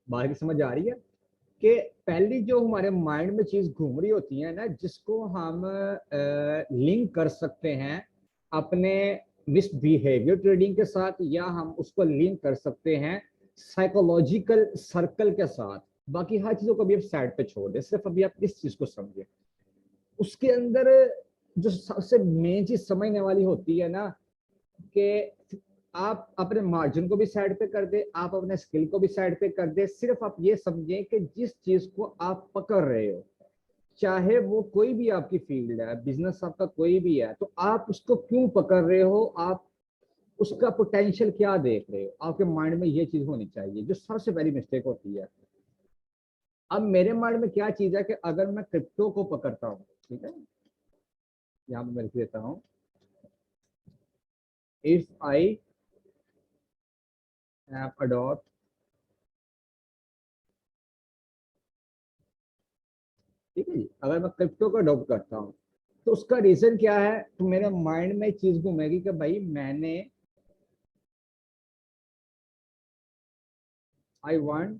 बात की समझ आ रही है कि पहली जो हमारे माइंड में चीज घूम रही होती है ना, जिसको हम लिंक कर सकते हैं अपने मिसबिहेवियर ट्रेडिंग के साथ, या हम उसको लिंक कर सकते हैं साइकोलॉजिकल सर्कल के साथ। बाकी हर चीजों को अभी आप साइड पे छोड़ दें, सिर्फ अभी आप इस चीज को समझिए। उसके अंदर जो सबसे मेन चीज समझने वाली होती है ना, कि आप अपने मार्जिन को भी साइड पे कर दे, आप अपने स्किल को भी साइड पे कर दे। सिर्फ आप ये समझें कि जिस चीज को आप पकड़ रहे हो, चाहे वो कोई भी आपकी फील्ड है, बिजनेस आपका कोई भी है, तो आप उसको क्यों पकड़ रहे हो, आप उसका पोटेंशियल क्या देख रहे हो। आपके माइंड में ये चीज होनी चाहिए, जो सबसे पहली मिस्टेक होती है। अब मेरे माइंड में क्या चीज है कि अगर मैं क्रिप्टो को पकड़ता हूँ, ठीक है, यहाँ पे मैं लिख देता हूँ, इफ आई adopt, ठीक है जी, अगर मैं क्रिप्टो को अडॉप्ट करता हूँ, तो उसका रीजन क्या है। तो मेरे माइंड में चीज घूमेगी कि भाई मैंने, I want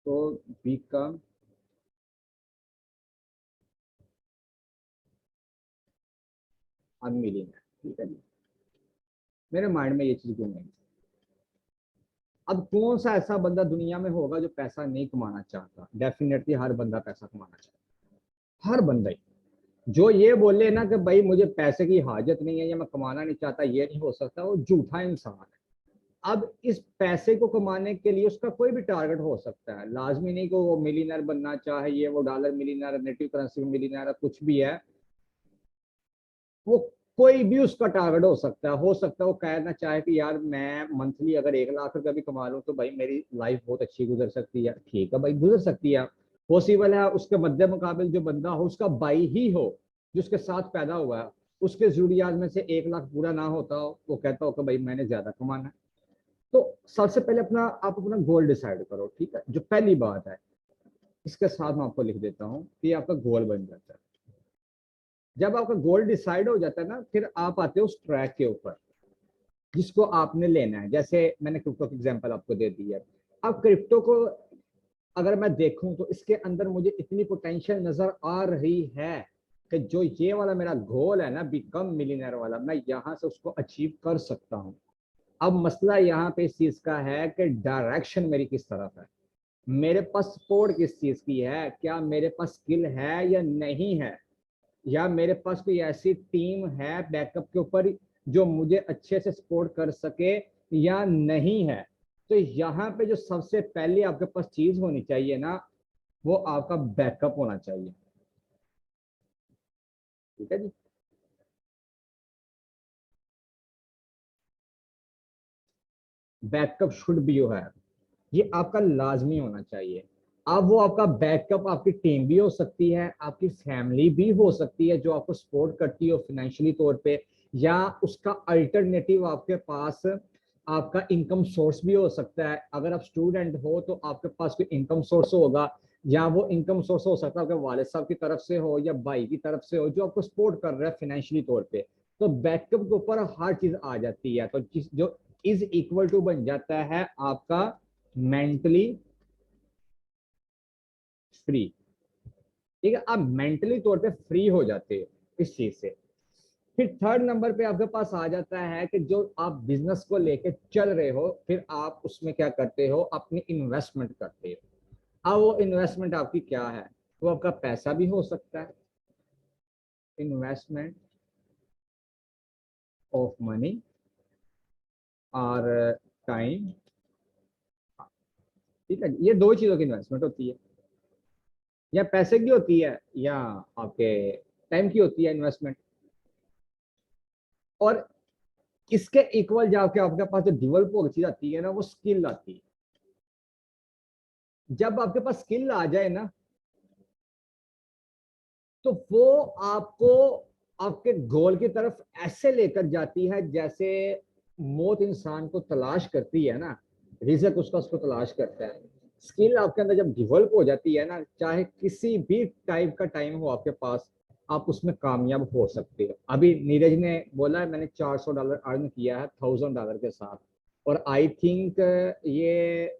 to become a millionaire, ठीक है जी, मेरे माइंड में ये चीज घूमेगी। अब कौन सा ऐसा बंदा दुनिया में होगा जो पैसा नहीं कमाना चाहता। डेफिनेटली हर बंदा पैसा कमाना चाहता है, हर बंदा ही। जो ये बोले ना कि भाई मुझे पैसे की हाजत नहीं है या मैं कमाना नहीं चाहता, ये नहीं हो सकता, वो झूठा इंसान है। अब इस पैसे को कमाने के लिए उसका कोई भी टारगेट हो सकता है, लाजमी नहीं कि वो मिलीनर बनना चाहे, ये वो डॉलर मिलीनर, नेटिव करेंसी में मिलीनर, कुछ भी है वो, कोई भी उसका टारगेट हो सकता है। वो कहना चाहे कि यार मैं मंथली अगर 1 लाख रुपया भी कमा लूं तो भाई मेरी लाइफ बहुत अच्छी गुजर सकती है। ठीक है भाई, गुजर सकती है, पॉसिबल है। उसके मध्य मुकाबले जो बंदा हो, उसका भाई ही हो जिसके साथ पैदा हुआ है, उसके जरूरियात में से 1 लाख पूरा ना होता हो, वो कहता हो कि भाई मैंने ज्यादा कमाना है। तो सबसे पहले आप अपना गोल डिसाइड करो, ठीक है, जो पहली बात है। इसके साथ मैं आपको लिख देता हूँ कि आपका गोल बन जाता है। जब आपका गोल डिसाइड हो जाता है ना, फिर आप आते हो उस ट्रैक के ऊपर जिसको आपने लेना है। जैसे मैंने क्रिप्टो की एग्जांपल आपको दे दी है। अब क्रिप्टो को अगर मैं देखूं तो इसके अंदर मुझे इतनी पोटेंशियल नजर आ रही है कि जो ये वाला मेरा गोल है ना, बिकम मिलियनर वाला, मैं यहाँ से उसको अचीव कर सकता हूँ। अब मसला यहाँ पे इस चीज का है कि डायरेक्शन मेरी किस तरफ है, मेरे पास सपोर्ट किस चीज की है, क्या मेरे पास स्किल है या नहीं है, या मेरे पास कोई ऐसी टीम है बैकअप के ऊपर जो मुझे अच्छे से सपोर्ट कर सके या नहीं है। तो यहाँ पे जो सबसे पहले आपके पास चीज होनी चाहिए ना, वो आपका बैकअप होना चाहिए, ठीक है जी। Backup should be you have, ये आपका लाजमी होना चाहिए। अब वो आपका बैकअप आपकी टीम भी हो सकती है, आपकी फैमिली भी हो सकती है जो आपको सपोर्ट करती हो फाइनेंशियली तौर पे, या उसका अल्टरनेटिव आपके पास आपका इनकम सोर्स भी हो सकता है। अगर आप स्टूडेंट हो तो आपके पास कोई इनकम सोर्स होगा, या वो इनकम सोर्स हो सकता है आपके वालिद साहब की तरफ से हो या भाई की तरफ से हो, जो आपको सपोर्ट कर रहा है फाइनेंशियली तौर पे। तो बैकअप के ऊपर हर चीज आ जाती है। तो जो इज इक्वल टू बन जाता है आपका मेंटली फ्री, ठीक है, आप मेंटली तौर पे फ्री हो जाते हो इस चीज से। फिर थर्ड नंबर पे आपके पास आ जाता है कि जो आप बिजनेस को लेके चल रहे हो, फिर आप उसमें क्या करते हो, अपनी इन्वेस्टमेंट करते हो। अब वो इन्वेस्टमेंट आपकी क्या है, वो आपका पैसा भी हो सकता है, इन्वेस्टमेंट ऑफ मनी और टाइम, ठीक है। ये दो चीजों की इन्वेस्टमेंट होती है, या पैसे की होती है या आपके टाइम की होती है इन्वेस्टमेंट। और इसके इक्वल जाके आपके पास जो डेवलप होती जाती है ना, वो स्किल आती है। जब आपके पास स्किल आ जाए ना, तो वो आपको आपके गोल की तरफ ऐसे लेकर जाती है जैसे मौत इंसान को तलाश करती है ना, रिजक उसका उसको तलाश करता है। स्किल आपके अंदर जब डेवलप हो जाती है ना, चाहे किसी भी टाइप का टाइम हो आपके पास, आप उसमें कामयाब हो सकते हो। अभी नीरज ने बोला है मैंने $400 अर्न किया है $1000 के साथ। और आई थिंक ये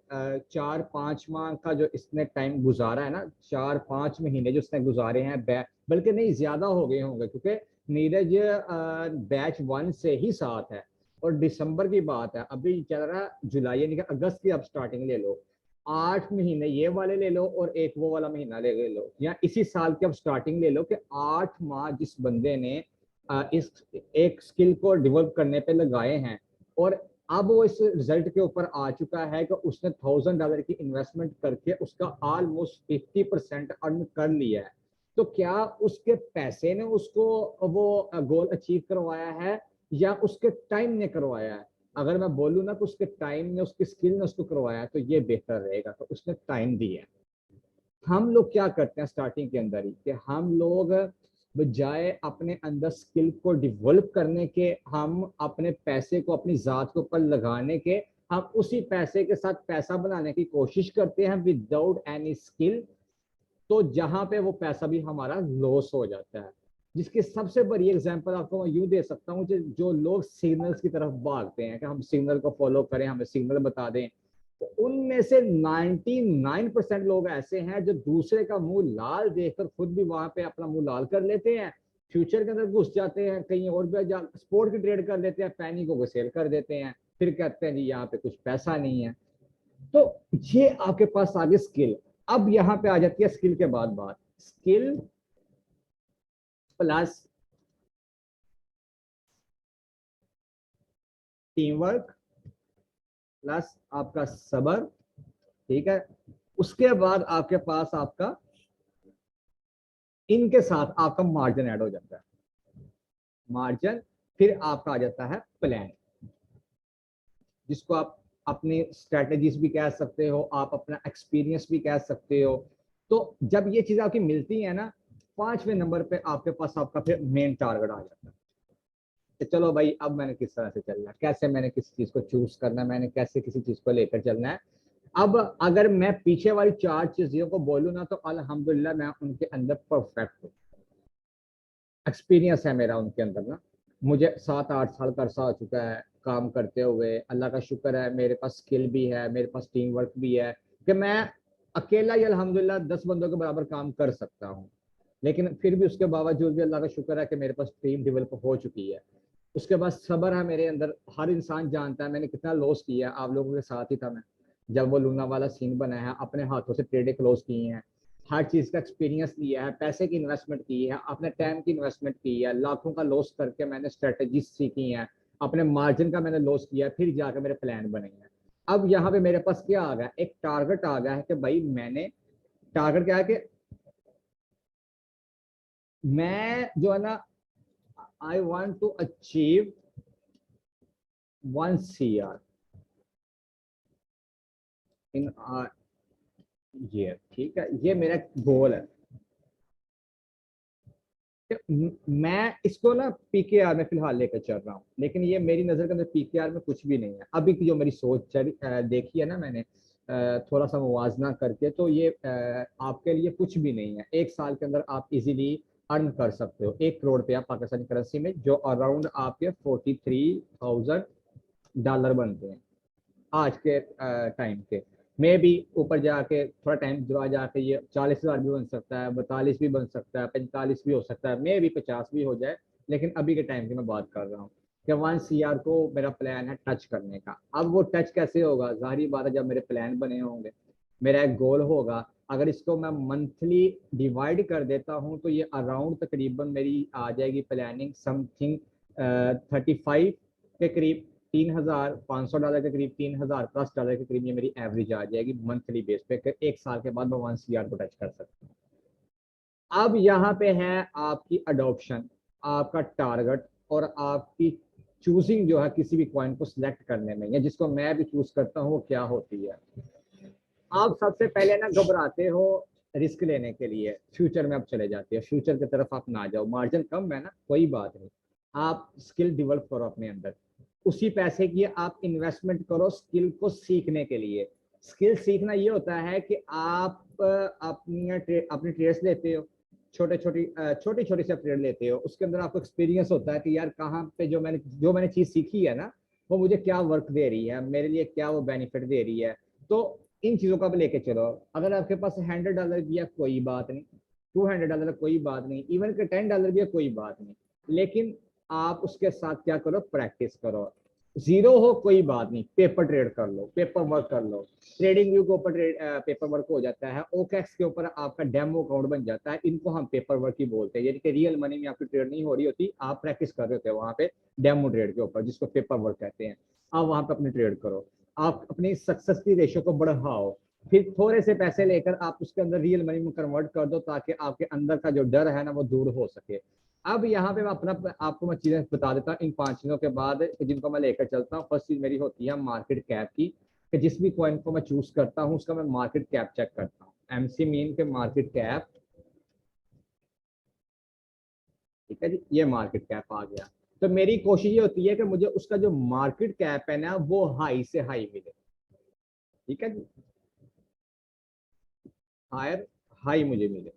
4-5 माह का जो इसने टाइम गुजारा है ना, 4-5 महीने जो इसने गुजारे हैं, बल्कि नहीं ज्यादा हो गए होंगे, क्योंकि नीरज बैच 1 से ही साथ है। और दिसंबर की बात है, अभी चल रहा है जुलाई, यानी कि अगस्त की आप स्टार्टिंग ले लो, 8 महीने ये वाले ले लो और एक वो वाला महीना ले लो, या इसी साल की अब स्टार्टिंग ले लो, कि 8 माह जिस बंदे ने इस एक स्किल को डेवलप करने पे लगाए हैं, और अब वो इस रिजल्ट के ऊपर आ चुका है कि उसने $1000 की इन्वेस्टमेंट करके उसका ऑलमोस्ट 50% अर्न कर लिया है। तो क्या उसके पैसे ने उसको वो गोल अचीव करवाया है, या उसके टाइम ने करवाया है? अगर मैं बोलूँ ना कि उसके टाइम ने, उसकी स्किल ने उसको करवाया, तो ये बेहतर रहेगा, तो उसने टाइम दिया है। हम लोग क्या करते हैं स्टार्टिंग के अंदर ही, कि हम लोग बजाय अपने अंदर स्किल को डेवलप करने के, हम अपने पैसे को अपनी जात के ऊपर लगाने के, हम उसी पैसे के साथ पैसा बनाने की कोशिश करते हैं विदाउट एनी स्किल। तो जहां पे वो पैसा भी हमारा लॉस हो जाता है। जिसकी सबसे बड़ी एग्जांपल आपको मैं यूं दे सकता हूं, जो लोग सिग्नल्स की तरफ भागते हैं कि हम सिग्नल को फॉलो करें, हमें सिग्नल बता दें, तो उनमें से 99% लोग ऐसे हैं जो दूसरे का मुंह लाल देखकर खुद भी वहां पे अपना मुंह लाल कर लेते हैं, फ्यूचर के अंदर घुस जाते हैं, कहीं और भी स्पोर्ट की ट्रेड कर लेते हैं, पैनिक को सेल कर देते हैं, फिर कहते हैं जी यहाँ पे कुछ पैसा नहीं है। तो ये आपके पास आगे स्किल। अब यहां पे आ जाती है स्किल के बाद बात, skill plus team work plus आपका सबर, ठीक है। उसके बाद आपके पास आपका, इनके साथ आपका मार्जिन ऐड हो जाता है, मार्जिन। फिर आपका आ जाता है प्लान, जिसको आप अपनी स्ट्रेटेजीज भी कह सकते हो, आप अपना एक्सपीरियंस भी कह सकते हो। तो जब ये चीज आपकी मिलती है ना, 5वें नंबर पे आपके पास आपका फिर मेन टारगेट आ जाता है कि चलो भाई, अब मैंने किस तरह से चलना है, कैसे मैंने किसी चीज को चूज करना है, मैंने कैसे किसी चीज को लेकर चलना है। अब अगर मैं पीछे वाली 4 चीजों को बोलूँ ना, तो अल्हम्दुलिल्लाह मैं उनके अंदर परफेक्ट हूँ, एक्सपीरियंस है मेरा उनके अंदर ना। मुझे 7-8 साल का अरसा हो चुका है काम करते हुए, अल्लाह का शुक्र है, मेरे पास स्किल भी है, मेरे पास टीम वर्क भी है, कि मैं अकेला ही अल्हम्दुलिल्लाह 10 बंदों के बराबर काम कर सकता हूँ। लेकिन फिर भी उसके बावजूद भी अल्लाह का शुक्र है कि मेरे पास टीम डेवलप हो चुकी है। उसके बाद सब्र है मेरे अंदर। हर इंसान जानता है मैंने कितना लॉस किया है, आप लोगों के साथ ही था मैं, जब वो लूना वाला सीन बना है, अपने हाथों से ट्रेडें क्लोज की हैं, हर चीज का एक्सपीरियंस लिया है, पैसे की इन्वेस्टमेंट की है, अपने टाइम की इन्वेस्टमेंट की है, लाखों का लॉस करके मैंने स्ट्रेटेजी सीखी है, अपने मार्जिन का मैंने लॉस किया है, फिर जाकर मेरे प्लान बने हैं। अब यहाँ पे मेरे पास क्या आ गया, एक टारगेट आ गया है कि भाई मैंने, टारगेट क्या है कि मैं जो है ना, I want to achieve 1 CR in year, ठीक है, ये मेरा गोल है। मैं इसको ना पीकेआर में फिलहाल लेकर चल रहा हूँ, लेकिन ये मेरी नजर के अंदर पीकेआर में कुछ भी नहीं है अभी की जो मेरी सोच देखी है ना मैंने, थोड़ा सा मुवाजना करके, तो ये आपके लिए कुछ भी नहीं है। 1 साल के अंदर आप इजीली अर्न कर सकते हो 1 करोड़ रुपया पाकिस्तानी करेंसी में, जो अराउंड आपके $43,000 बनते हैं आज के टाइम के। मे भी ऊपर जाके थोड़ा टाइम जुड़ा जाके ये 40,000 भी बन सकता है, 42 भी बन सकता है, 45 भी हो सकता है, मे भी 50 भी हो जाए। लेकिन अभी के टाइम की मैं बात कर रहा हूँ कि 1 CR को मेरा प्लान है टच करने का। अब वो टच कैसे होगा, जाहिर बात है जब मेरे प्लान बने होंगे, मेरा एक गोल होगा। अगर इसको मैं मंथली डिवाइड कर देता हूँ, तो ये अराउंड तकरीबन मेरी आ जाएगी प्लानिंग समथिंग 35 के करीब, $3,500 के करीब, $3,000+ के करीब ये मेरी एवरेज आ जाएगी मंथली बेस पे। 1 साल के बाद मैं 1 CR को टच कर सकता हूँ। अब यहाँ पे है आपकी अडॉप्शन, आपका टारगेट, और आपकी चूजिंग जो है किसी भी पॉइंट को सिलेक्ट करने में, या जिसको मैं भी चूज करता हूँ वो क्या होती है। आप सबसे पहले ना घबराते हो रिस्क लेने के लिए, फ्यूचर में आप चले जाते हो, फ्यूचर की तरफ आप ना जाओ, मार्जिन कम है ना, कोई बात नहीं, आप स्किल डेवलप करो अपने अंदर, उसी पैसे की आप इन्वेस्टमेंट करो स्किल को सीखने के लिए। स्किल सीखना ये होता है कि आप अपनी ट्रेड्स लेते हो, छोटी छोटी से ट्रेड लेते हो, उसके अंदर आपको एक्सपीरियंस होता है कि यार कहाँ पे जो मैंने चीज सीखी है ना, वो मुझे क्या वर्क दे रही है, मेरे लिए क्या वो बेनिफिट दे रही है। तो इन चीजों का भी लेके चलो। अगर आपके पास $100 भी है कोई बात नहीं, $200 कोई बात नहीं, इवन के $10 भी है कोई बात नहीं, लेकिन आप उसके साथ क्या करो, प्रैक्टिस करो। जीरो हो कोई बात नहीं, पेपर ट्रेड कर लो, पेपर वर्क कर लो। ट्रेडिंग व्यू के ऊपर पेपर वर्क हो जाता है, ओकेक्स के ऊपर आपका डेमो अकाउंट बन जाता है। इनको हम पेपर वर्क ही बोलते हैं, यानी कि रियल मनी में आपकी ट्रेड नहीं हो रही होती, आप प्रैक्टिस कर रहे होते हैं वहां पे डेमो ट्रेड के ऊपर, जिसको पेपर वर्क कहते हैं। आप वहां पे अपनी ट्रेड करो, आप अपनी सक्सेस की रेशो को बढ़ाओ, फिर थोड़े से पैसे लेकर आप उसके अंदर रियल मनी में कन्वर्ट कर दो, ताकि आपके अंदर का जो डर है ना वो दूर हो सके। अब यहाँ पे मैं अपना आपको मैं चीजें बता देता हूँ इन 5 चीजों के बाद, जिनको मैं लेकर चलता हूँ। फर्स्ट चीज मेरी होती है मार्केट कैप की, कि जिस भी कॉइन को मैं चूज करता हूँ उसका मैं मार्केट कैप चेक करता हूँ। एमसी मीन के मार्केट कैप, ठीक है जी, ये मार्केट कैप आ गया। तो मेरी कोशिश ये होती है कि मुझे उसका जो मार्केट कैप है ना वो हाई से हाई मिले, ठीक है जी, हायर हाई मुझे मिले।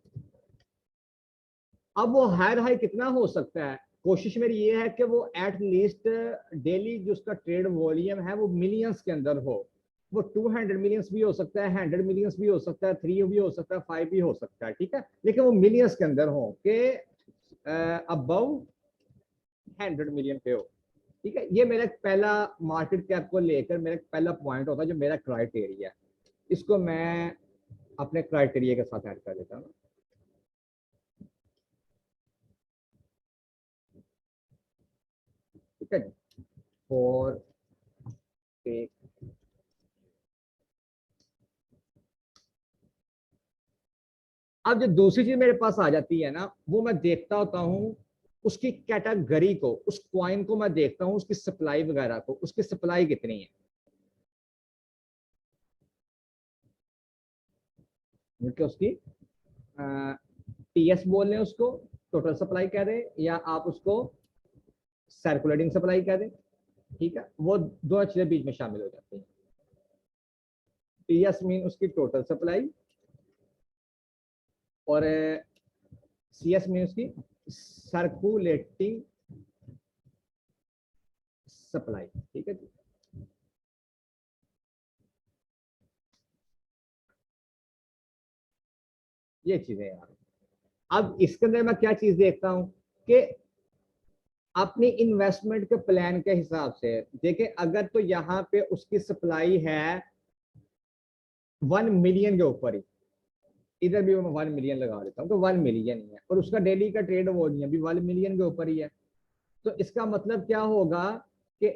अब वो हायर हाई कितना हो सकता है, कोशिश मेरी ये है कि वो एट लीस्ट डेली जो उसका ट्रेड वॉल्यूम है वो मिलियंस के अंदर हो। वो 200 मिलियंस भी हो सकता है, 100 मिलियंस भी हो सकता है, 3 भी हो सकता है, 5 भी हो सकता है, ठीक है, लेकिन वो मिलियंस के अंदर हो के अबव 100 मिलियन पे हो, ठीक है। ये मेरा पहला मार्केट कैप को लेकर मेरा पहला पॉइंट होता है, जो मेरा क्राइटेरिया है। इसको मैं अपने क्राइटेरिया के साथ ऐड कर देता हूँ, ठीक है जी, फॉर टेक। अब जो दूसरी चीज मेरे पास आ जाती है ना, वो मैं देखता होता हूँ उसकी कैटेगरी को, उस क्वाइन को मैं देखता हूँ उसकी सप्लाई वगैरह को, उसकी सप्लाई कितनी है, क्योंकि उसकी टीएस बोल रहे हैं उसको, टोटल सप्लाई कह रहे हैं, या आप उसको सर्कुलेटिंग सप्लाई कह दें, ठीक है, वो दो चीजें बीच में शामिल हो जाती हैं। टीएस मीन उसकी टोटल सप्लाई, और सीएस मीन उसकी सर्कुलेटिंग सप्लाई, ठीक है जी। ये चीजें यार, अब इसके अंदर मैं क्या चीज देखता हूं कि अपनी इन्वेस्टमेंट के प्लान के हिसाब से देखिए, अगर तो यहाँ पे उसकी सप्लाई है 1 मिलियन के ऊपर ही, इधर भी मैं 1 मिलियन लगा देता हूँ तो 1 मिलियन ही है, और उसका डेली का ट्रेड वॉल्यूम भी 1 मिलियन के ऊपर ही है। तो इसका मतलब क्या होगा कि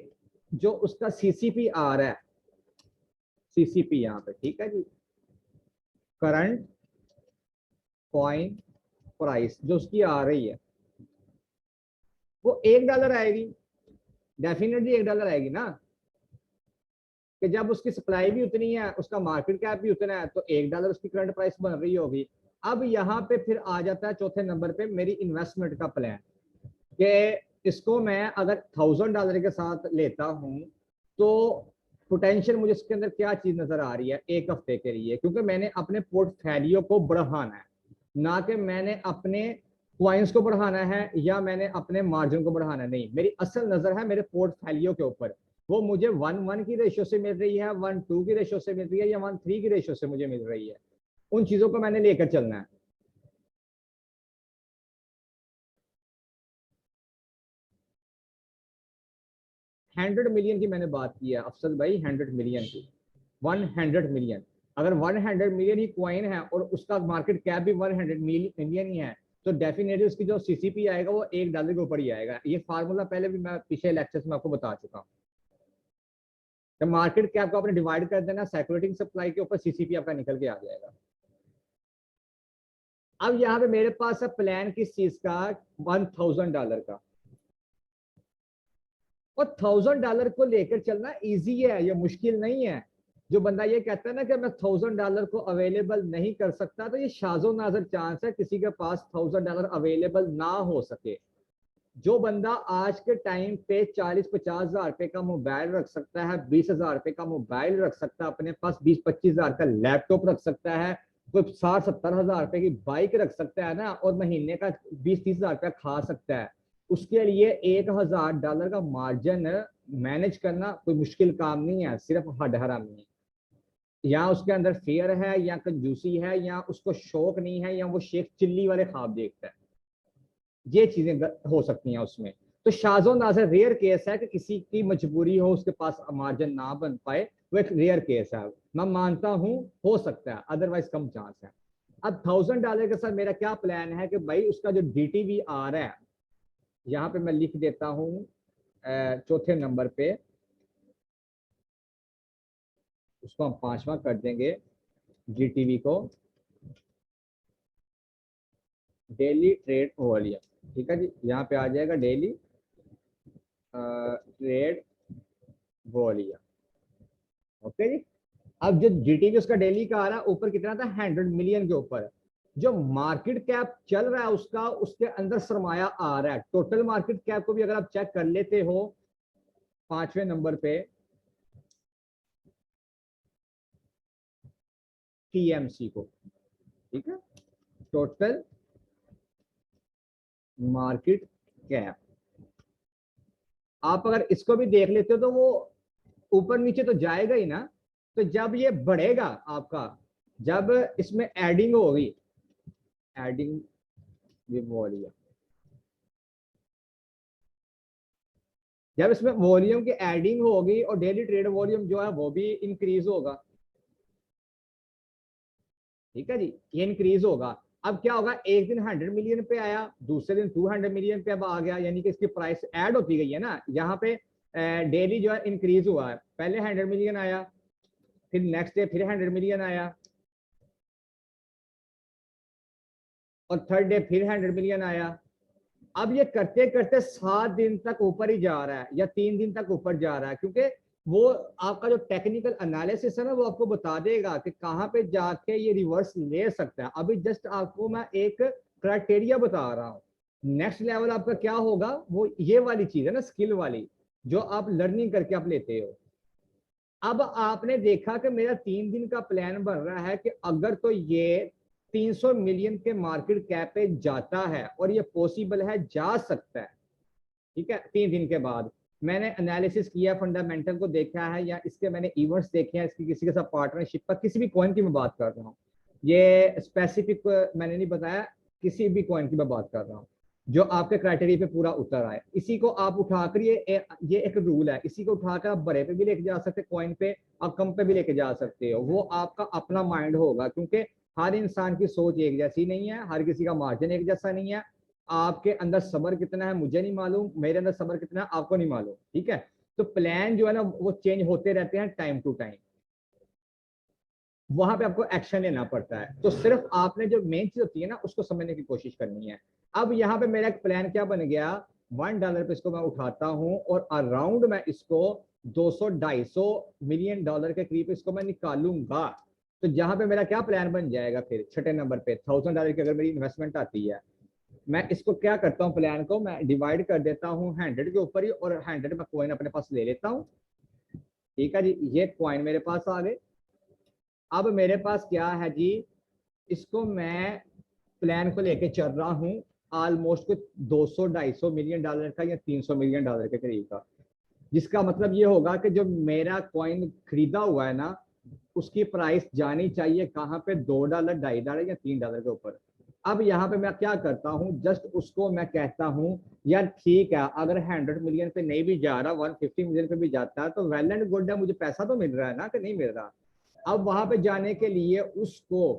जो उसका सीसीपी आ रहा है, सीसीपी यहाँ पे, ठीक है जी, करंट कॉइन प्राइस जो उसकी आ रही है वो $1 आएगी, डेफिनेटली $1 आएगी ना, कि जब उसकी सप्लाई भी उतनी है, उसका मार्केट कैप भी उतना है, तो $1 उसकी करंट प्राइस बन रही होगी। अब यहाँ पे फिर आ जाता है चौथे नंबर पे मेरी इन्वेस्टमेंट का प्लान, कि इसको मैं अगर $1000 के साथ लेता हूँ तो पोटेंशियल मुझे इसके अंदर क्या चीज नजर आ रही है एक हफ्ते के लिए, क्योंकि मैंने अपने पोर्टफोलियो को बढ़ाना है, ना कि मैंने अपने क्वाइंस को बढ़ाना है या मैंने अपने मार्जिन को बढ़ाना है। नहीं, मेरी असल नजर है मेरे पोर्टफोलियो के ऊपर, वो मुझे 1:1 की रेशियो से मिल रही है, 1:2 की रेशियो से मिल रही है, या 1:3 की रेशियो से मुझे मिल रही है, उन चीजों को मैंने लेकर चलना है। 100 मिलियन की मैंने बात की है अफसल भाई, 100 मिलियन की, 100 मिलियन। अगर 100 मिलियन ही क्वाइन है और उसका मार्केट कैप भी 100 मिलियन ही है, तो डेफिनेटली उसकी जो सीसीपी आएगा वो $1 के ऊपर ही आएगा। ये फार्मूला पहले भी मैं पिछले लेक्चर्स में आपको बता चुका हूँ। जब मार्केट कैप को आपने डिवाइड कर देना सर्कुलेटिंग सप्लाई के ऊपर, सीसीपी आपका निकल के आ जाएगा। अब यहाँ पे मेरे पास है प्लान किस चीज का, $1000 का, और $1000 को लेकर चलना इजी है, ये मुश्किल नहीं है। जो बंदा ये कहता है ना कि मैं $1000 को अवेलेबल नहीं कर सकता, तो ये शाजो नाजर चांस है किसी के पास $1000 अवेलेबल ना हो सके। जो बंदा आज के टाइम पे 40-50 हजार रुपए का मोबाइल रख सकता है, 20 हजार रुपए का मोबाइल रख सकता है, अपने पास 20-25 हजार का लैपटॉप रख सकता है, कोई 60-70 हजार रुपए की बाइक रख सकता है ना, और महीने का 20-30 हजार रुपया खा सकता है, उसके लिए $1000 का मार्जिन मैनेज करना कोई मुश्किल काम नहीं है, सिर्फ हड हरामी है। या उसके अंदर फेयर है, या कंजूसी है, या उसको शौक नहीं है, या वो शेख चिल्ली वाले ख्वाब देखता है, ये चीजें हो सकती हैं उसमें। तो शाज़ो नाज़िर रेयर केस है कि किसी की मजबूरी हो, उसके पास मार्जिन ना बन पाए, वो एक रेयर केस है। मैं मानता हूं हो सकता है, अदरवाइज कम चांस है। अब $1000 के साथ मेरा क्या प्लान है कि भाई उसका जो डीटीवी आ रहा है, यहाँ पे मैं लिख देता हूं चौथे नंबर पे, उसको हम 5वां कर देंगे, जीटीवी को डेली ट्रेड वॉल्यूम। ठीक है जी, यहाँ पे आ जाएगा डेली ट्रेड वॉल्यूम। ओके जी। अब जो जीटीवी उसका डेली का आ रहा है, ऊपर कितना था, 100 मिलियन के ऊपर। जो मार्केट कैप चल रहा है उसका, उसके अंदर सरमाया आ रहा है। टोटल मार्केट कैप को भी अगर आप चेक कर लेते हो 5वें नंबर पे, टीएमसी को, ठीक है, टोटल मार्केट कैप, आप अगर इसको भी देख लेते हो तो वो ऊपर नीचे तो जाएगा ही ना। तो जब ये बढ़ेगा आपका, जब इसमें एडिंग होगी, एडिंग वॉल्यूम, जब इसमें वॉल्यूम की एडिंग होगी और डेली ट्रेड वॉल्यूम जो है वो भी इंक्रीज होगा। ठीक है जी, ये इंक्रीज होगा। अब क्या होगा, एक दिन 100 मिलियन पे आया, दूसरे दिन 200 मिलियन पे अब आ गया, यानी कि इसकी प्राइस ऐड होती गई है ना। यहाँ पे डेली जो है इंक्रीज हुआ है, पहले 100 मिलियन आया, फिर नेक्स्ट डे फिर 100 मिलियन आया, और थर्ड डे फिर 100 मिलियन आया। अब ये करते करते 7 दिन तक ऊपर ही जा रहा है, या 3 दिन तक ऊपर जा रहा है, क्योंकि वो आपका जो टेक्निकल एनालिसिस है ना, वो आपको बता देगा कि कहां पे जाके ये रिवर्स ले सकता है। अभी जस्ट आपको मैं एक क्राइटेरिया बता रहा हूं। नेक्स्ट लेवल आपका क्या होगा, वो ये वाली चीज है ना, स्किल वाली, जो आप लर्निंग करके आप लेते हो। अब आपने देखा कि मेरा 3 दिन का प्लान बन रहा है कि अगर तो ये 300 मिलियन के मार्केट कैप पे जाता है, और ये पॉसिबल है, जा सकता है, ठीक है, 3 दिन के बाद। मैंने एनालिसिस किया, फंडामेंटल को देखा है, या इसके मैंने इवेंट्स देखे हैं, इसकी किसी के साथ पार्टनरशिप पर, किसी भी कॉइन की मैं बात कर रहा हूँ, ये स्पेसिफिक मैंने नहीं बताया, किसी भी कॉइन की मैं बात कर रहा हूँ जो आपके क्राइटेरिया पे पूरा उतर आए। इसी को आप उठाकर, ये एक रूल है, इसी को उठाकर आप बड़े पे भी लेके जा सकते, कॉइन पे, और कम पे भी लेके जा सकते हो। वो आपका अपना माइंड होगा, क्योंकि हर इंसान की सोच एक जैसी नहीं है, हर किसी का मार्जिन एक जैसा नहीं है। आपके अंदर सब्र कितना है मुझे नहीं मालूम, मेरे अंदर सब्र कितना है आपको नहीं मालूम। ठीक है, तो प्लान जो है ना वो चेंज होते रहते हैं टाइम टू टाइम, वहां पे आपको एक्शन लेना पड़ता है। तो सिर्फ आपने जो मेन चीज होती है ना उसको समझने की कोशिश करनी है। अब यहाँ पे मेरा एक प्लान क्या बन गया, $1 पे इसको मैं उठाता हूँ, और अराउंड मैं इसको 200-250 मिलियन के करीब इसको मैं निकालूंगा। तो जहां पे मेरा क्या प्लान बन जाएगा, फिर छठे नंबर पे $1000 की अगर मेरी इन्वेस्टमेंट आती है, मैं इसको क्या करता हूँ, प्लान को मैं डिवाइड कर देता हूँ 100 के ऊपर ही, और 100 में कॉइन अपने पास ले लेता हूँ। ठीक है जी, ये कॉइन मेरे पास आ गए। अब मेरे पास क्या है जी, इसको मैं प्लान को लेके चल रहा हूँ ऑलमोस्ट कुछ 200-250 मिलियन का, या $300 मिलियन के करीब का। जिसका मतलब ये होगा कि जो मेरा कॉइन खरीदा हुआ है ना, उसकी प्राइस जानी चाहिए कहाँ पे, $2, $2.5 या $3 के ऊपर। अब यहाँ पे मैं क्या करता हूँ, जस्ट उसको मैं कहता हूँ यार ठीक है, अगर 100 मिलियन पे नहीं भी जा रहा, 150 मिलियन पे भी जाता है, तो वेल एंड गुड है, मुझे पैसा तो मिल रहा है ना, कि नहीं मिल रहा। अब वहां पे जाने के लिए उसको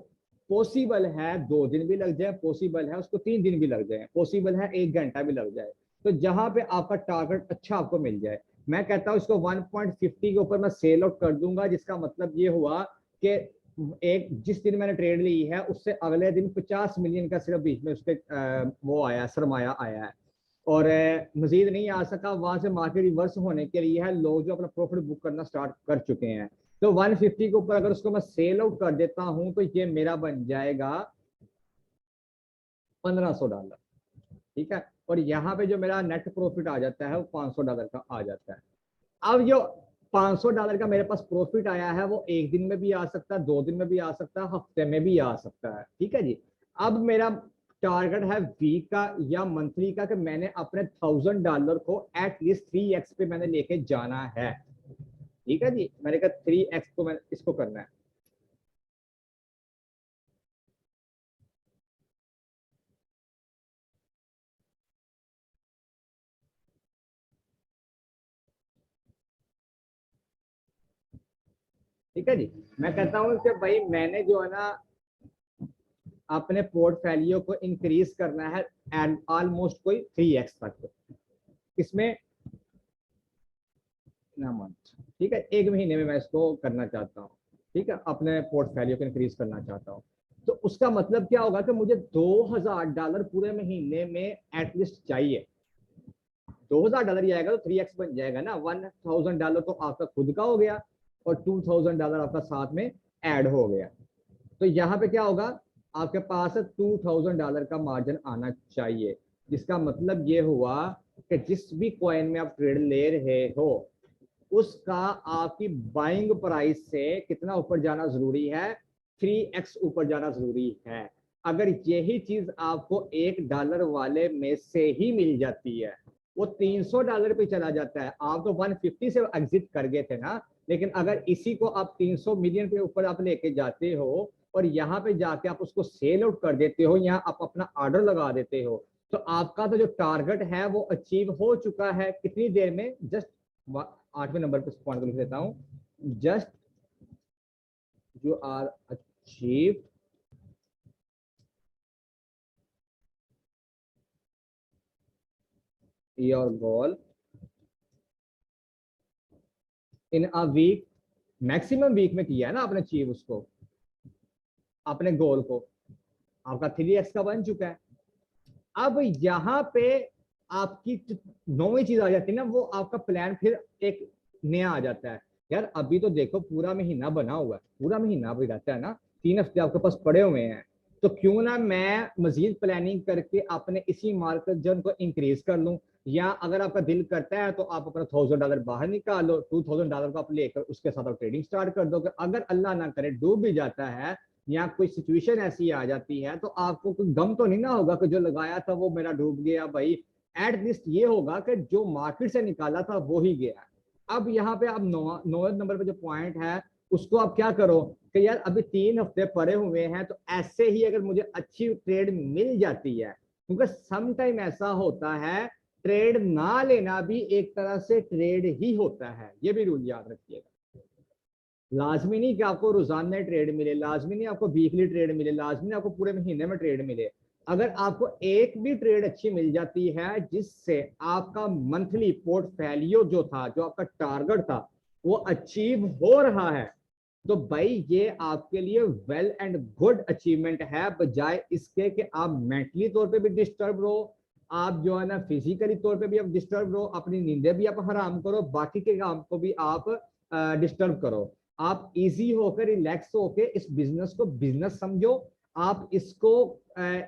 पॉसिबल है 2 दिन भी लग जाए, पॉसिबल है उसको 3 दिन भी लग जाए, पॉसिबल है 1 घंटा भी लग जाए। तो जहां पे आपका टारगेट अच्छा आपको मिल जाए, मैं कहता हूं इसको 1.50 के ऊपर मैं सेल आउट कर दूंगा। जिसका मतलब ये हुआ कि एक जिस दिन मैंने ट्रेड ली है उससे अगले दिन 50 मिलियन का सिर्फ बीच में उसके वो आया, सरमाया आया है, और मजीद नहीं आ सका। वहां से मार्केट रिवर्स होने के लिए है, लोग जो अपना प्रॉफिट बुक करना स्टार्ट कर चुके हैं। तो 150 के ऊपर अगर उसको मैं सेल आउट कर देता हूं, तो ये मेरा बन जाएगा $1500। ठीक है, और यहाँ पे जो मेरा नेट प्रॉफिट आ जाता है वो $500 का आ जाता है। अब जो $500 का मेरे पास प्रॉफिट आया है, वो एक दिन में भी आ सकता है, 2 दिन में भी आ सकता है, हफ्ते में भी आ सकता है। ठीक है जी। अब मेरा टारगेट है वीक का या मंथली का कि मैंने अपने $1000 को एटलीस्ट 3x पे मैंने लेके जाना है। ठीक है जी, मैंने कहा 3x को मैं इसको करना है। ठीक है जी, मैं कहता हूँ कि भाई मैंने जो है ना अपने पोर्टफोलियो को इंक्रीज करना है एंड ऑलमोस्ट कोई 3x तक, इसमें ना मंथ। ठीक है, 1 महीने में मैं इसको करना चाहता हूँ। ठीक है, अपने पोर्टफोलियो को इंक्रीज करना चाहता हूँ। तो उसका मतलब क्या होगा कि मुझे $2000 पूरे महीने में एटलीस्ट चाहिए। $2000 ही आएगा तो 3x बन जाएगा ना। $1000 तो आपका खुद का हो गया और $2000 आपका साथ में ऐड हो गया। तो यहाँ पे क्या होगा, आपके पास $2000 का मार्जिन आना चाहिए, जिसका मतलब ये हुआ कि जिस भी कॉइन में आप ट्रेड ले रहे हो उसका आपकी बाइंग प्राइस से कितना ऊपर जाना जरूरी है, 3x ऊपर जाना जरूरी है। अगर यही चीज आपको $1 वाले में से ही मिल जाती है, वो $300 पे चला जाता है, आप तो 150 से एग्जिट कर गए थे ना। लेकिन अगर इसी को आप 300 मिलियन के ऊपर आप लेके जाते हो और यहाँ पे जाके आप उसको सेल आउट कर देते हो, यहाँ आप अपना ऑर्डर लगा देते हो, तो आपका तो जो टारगेट है वो अचीव हो चुका है कितनी देर में। जस्ट 8वें नंबर पे पॉइंट को लिख देता हूं, just you are achieve your goal in a week. Maximum week में किया है ना आपने अचीव उसको, अपने गोल को, आपका 3x का बन चुका है। अब यहाँ पे आपकी नौवीं चीज आ जाती है ना, वो आपका प्लान फिर एक नया आ जाता है। यार अभी तो देखो पूरा महीना बना हुआ है, पूरा महीना भी रहता है ना, 3 हफ्ते आपके पास पड़े हुए हैं, तो क्यों ना मैं मजीद प्लानिंग करके अपने इसी मार्केट जोन को इंक्रीज कर लूं। या अगर आपका दिल करता है तो आप अपना $1000 बाहर निकालो, $2000 को आप लेकर उसके साथ आप ट्रेडिंग स्टार्ट कर दो। अगर अल्लाह ना करे डूब भी जाता है या कोई सिचुएशन ऐसी आ जाती है तो आपको कोई गम तो नहीं ना होगा कि जो लगाया था वो मेरा डूब गया भाई। एटलीस्ट ये होगा कि जो मार्केट से निकाला था वो ही गया। अब यहाँ पे अब 9 नंबर पे जो पॉइंट है उसको आप क्या करो कि यार अभी 3 हफ्ते पड़े हुए हैं, तो ऐसे ही अगर मुझे अच्छी ट्रेड मिल जाती है, क्योंकि सम टाइम ऐसा होता है ट्रेड ना लेना भी एक तरह से ट्रेड ही होता है, ये भी रूल याद रखिएगा। लाजमी नहीं कि आपको रोजाना ट्रेड मिले, लाजमी नहीं आपको वीकली ट्रेड मिले, लाजमी नहीं आपको पूरे महीने में ट्रेड मिले। अगर आपको एक भी ट्रेड अच्छी मिल जाती है जिससे आपका मंथली पोर्टफोलियो जो था, जो आपका टारगेट था, वो अचीव हो रहा है, तो भाई ये आपके लिए वेल एंड गुड अचीवमेंट है, बजाय इसके कि आप मेंटली तौर पे भी डिस्टर्ब रहो, आप जो है ना फिजिकली तौर पे भी आप डिस्टर्ब रहो, अपनी नींदें भी आप हराम करो, बाकी के काम को भी आप डिस्टर्ब करो। आप इजी होकर रिलैक्स होकर इस बिजनेस को बिजनेस समझो। आप इसको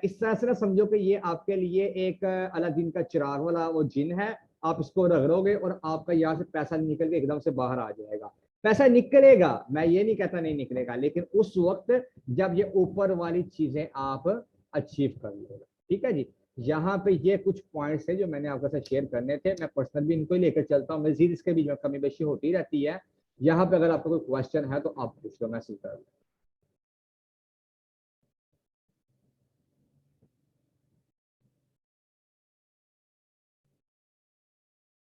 इस तरह से ना समझो कि ये आपके लिए एक अलादीन का चिराग वाला वो जिन है, आप इसको रगड़ोगे और आपका यहाँ से पैसा निकल के एकदम से बाहर आ जाएगा। पैसा निकलेगा, मैं ये नहीं कहता नहीं निकलेगा, लेकिन उस वक्त जब ये ऊपर वाली चीजें आप अचीव कर लोगे। ठीक है जी, यहाँ पे ये कुछ पॉइंट्स है जो मैंने आपके साथ शेयर करने थे। मैं पर्सनल भी इनको ही लेकर चलता हूँ, मजीद इसके बीच में कमी बेशी होती रहती है। यहाँ पे अगर आपका कोई क्वेश्चन है तो आप पूछ लो, मैं सीख